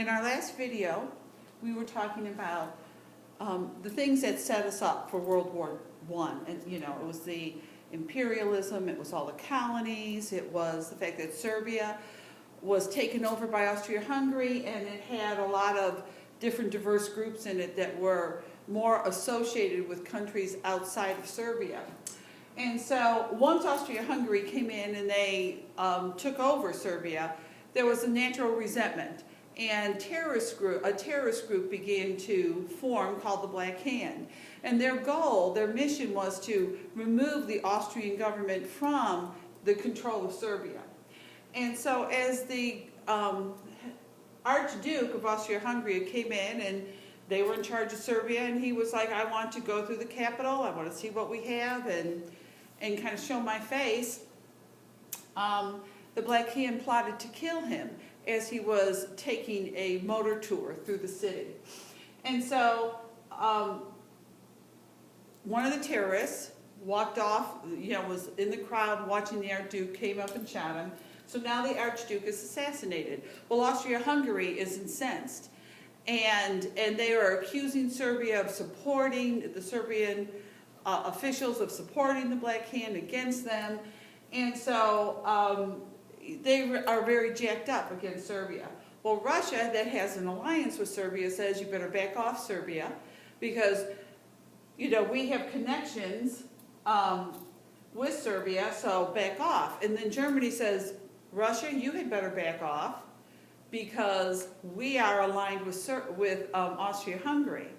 In our last video, we were talking about the things that set us up for World War I. And, you know, it was the imperialism, it was all the colonies, it was the fact that Serbia was taken over by Austria-Hungary, and it had a lot of different diverse groups in it that were more associated with countries outside of Serbia. And so once Austria-Hungary came in and they took over Serbia, there was a natural resentment. And a terrorist group began to form called the Black Hand. And their goal, their mission was to remove the Austrian government from the control of Serbia. And so as the Archduke of Austria-Hungary came in and they were in charge of Serbia, and he was like, I want to go through the capital, I want to see what we have and kind of show my face. The Black Hand plotted to kill him as he was taking a motor tour through the city. And so one of the terrorists walked off, you know, was in the crowd watching the Archduke, came up and shot him. So now the Archduke is assassinated. Well, Austria-Hungary is incensed. And they are accusing Serbia of supporting, the Serbian officials of supporting the Black Hand against them. And so they are very jacked up against Serbia. Well, Russia, that has an alliance with Serbia, says you better back off Serbia because, you know, we have connections with Serbia, so back off. And then Germany says, Russia, you had better back off because we are aligned with Austria-Hungary.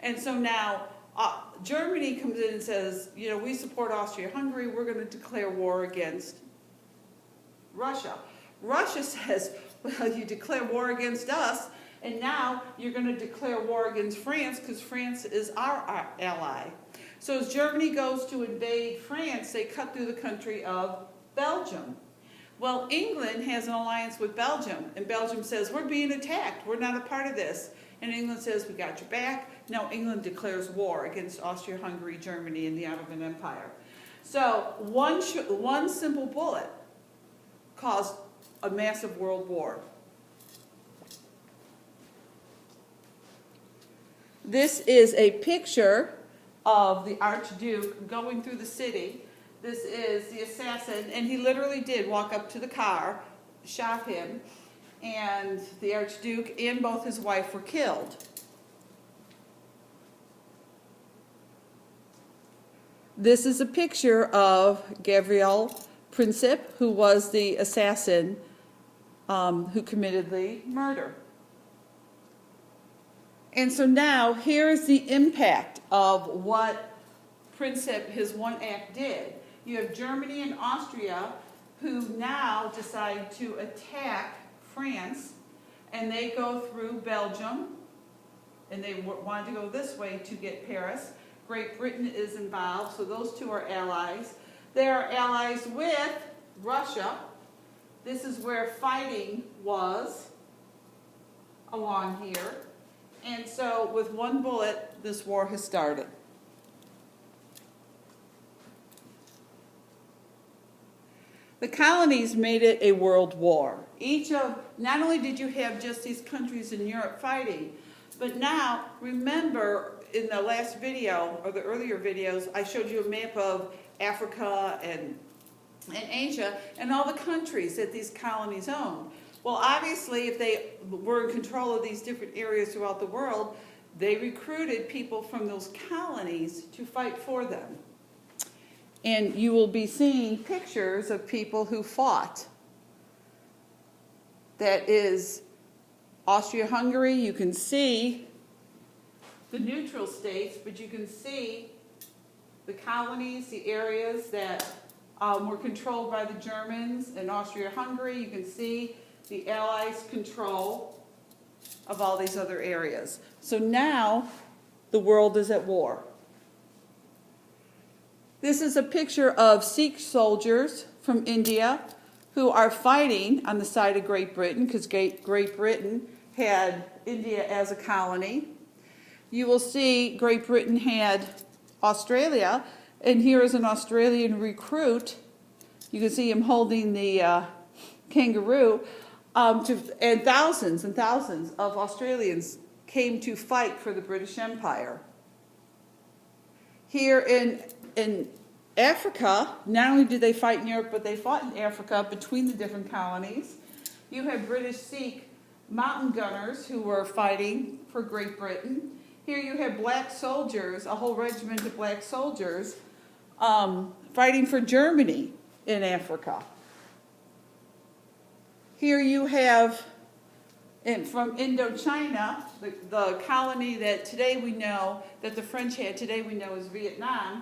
And so now Germany comes in and says, you know, we support Austria-Hungary, we're going to declare war against Russia. Russia says, well, you declare war against us, and now you're going to declare war against France because France is our ally. So as Germany goes to invade France, they cut through the country of Belgium. Well, England has an alliance with Belgium, and Belgium says, we're being attacked, we're not a part of this. And England says, we got your back. Now England declares war against Austria-Hungary, Germany, and the Ottoman Empire. So one simple bullet caused a massive world war. This is a picture of the Archduke going through the city. This is the assassin, and he literally did walk up to the car, shot him, and the Archduke and both his wife were killed. This is a picture of Gavril Princip, who was the assassin who committed the murder. And so now here is the impact of what Princip, his one act, did. You have Germany and Austria who now decide to attack France, and they go through Belgium, and they wanted to go this way to get Paris. Great Britain is involved, so those two are allies. They are allies with Russia. This is where fighting was along here. And so with one bullet, this war has started. The colonies made it a world war. Not only did you have just these countries in Europe fighting, but now remember in the last video, or the earlier videos, I showed you a map of Africa and Asia and all the countries that these colonies owned. Well, obviously, if they were in control of these different areas throughout the world, they recruited people from those colonies to fight for them. And you will be seeing pictures of people who fought. That is Austria-Hungary. You can see the neutral states, but you can see the colonies, the areas that were controlled by the Germans and Austria-Hungary. You can see the Allies' control of all these other areas. So now the world is at war. This is a picture of Sikh soldiers from India who are fighting on the side of Great Britain because Great Britain had India as a colony. You will see Great Britain had Australia, and here is an Australian recruit. You can see him holding the kangaroo. and thousands of Australians came to fight for the British Empire. Here in Africa, not only did they fight in Europe, but they fought in Africa between the different colonies. You had British Sikh mountain gunners who were fighting for Great Britain. Here you have black soldiers, a whole regiment of black soldiers, fighting for Germany in Africa. Here you have, from Indochina, the colony that today we know, that the French had, today we know as Vietnam,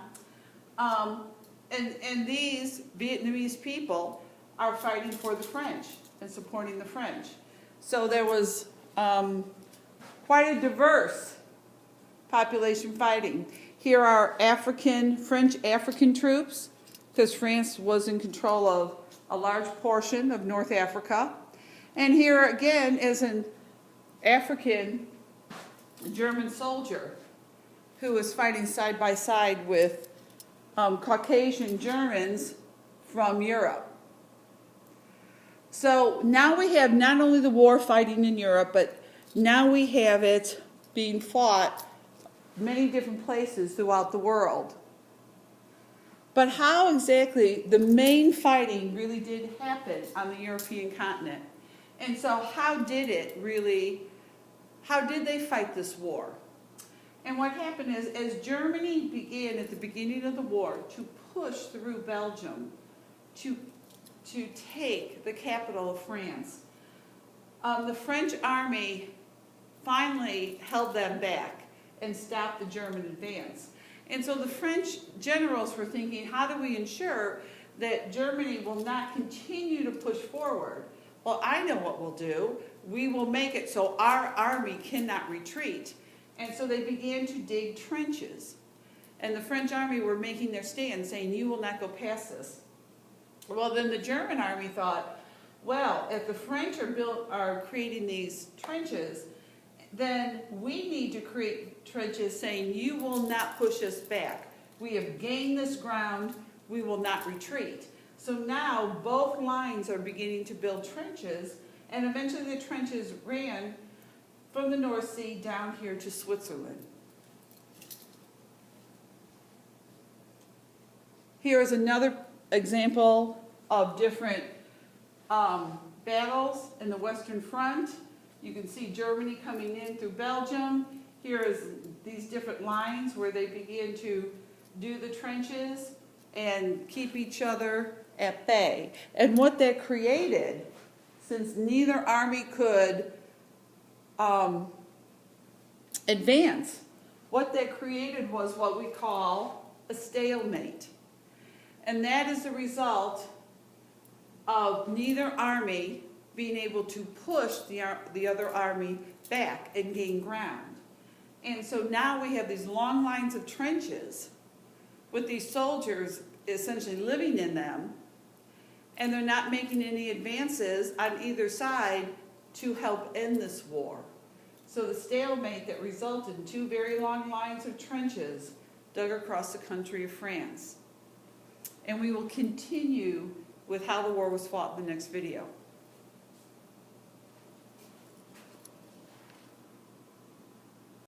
and these Vietnamese people are fighting for the French and supporting the French. So there was quite a diverse population fighting. Here are French African troops, because France was in control of a large portion of North Africa. And here again is an African German soldier who was fighting side by side with Caucasian Germans from Europe. So now we have not only the war fighting in Europe, but now we have it being fought many different places throughout the world. But how exactly the main fighting really did happen on the European continent? And so how did they fight this war? And what happened is, as Germany began at the beginning of the war to push through Belgium to take the capital of France, the French army finally held them back and stopped the German advance. And so the French generals were thinking, how do we ensure that Germany will not continue to push forward? Well, I know what we'll do. We will make it so our army cannot retreat. And so they began to dig trenches. And the French army were making their stand, saying, you will not go past this. Well, then the German army thought, well, if the French are creating these trenches, then we need to create trenches saying, you will not push us back. We have gained this ground. We will not retreat. So now both lines are beginning to build trenches, and eventually the trenches ran from the North Sea down here to Switzerland. Here is another example of different battles in the Western Front. You can see Germany coming in through Belgium. Here is these different lines where they begin to do the trenches and keep each other at bay. And what that created, since neither army could advance, what that created was what we call a stalemate. And that is the result of neither army being able to push the other army back and gain ground. And so now we have these long lines of trenches with these soldiers essentially living in them, and they're not making any advances on either side to help end this war. So the stalemate that resulted in two very long lines of trenches dug across the country of France. And we will continue with how the war was fought in the next video.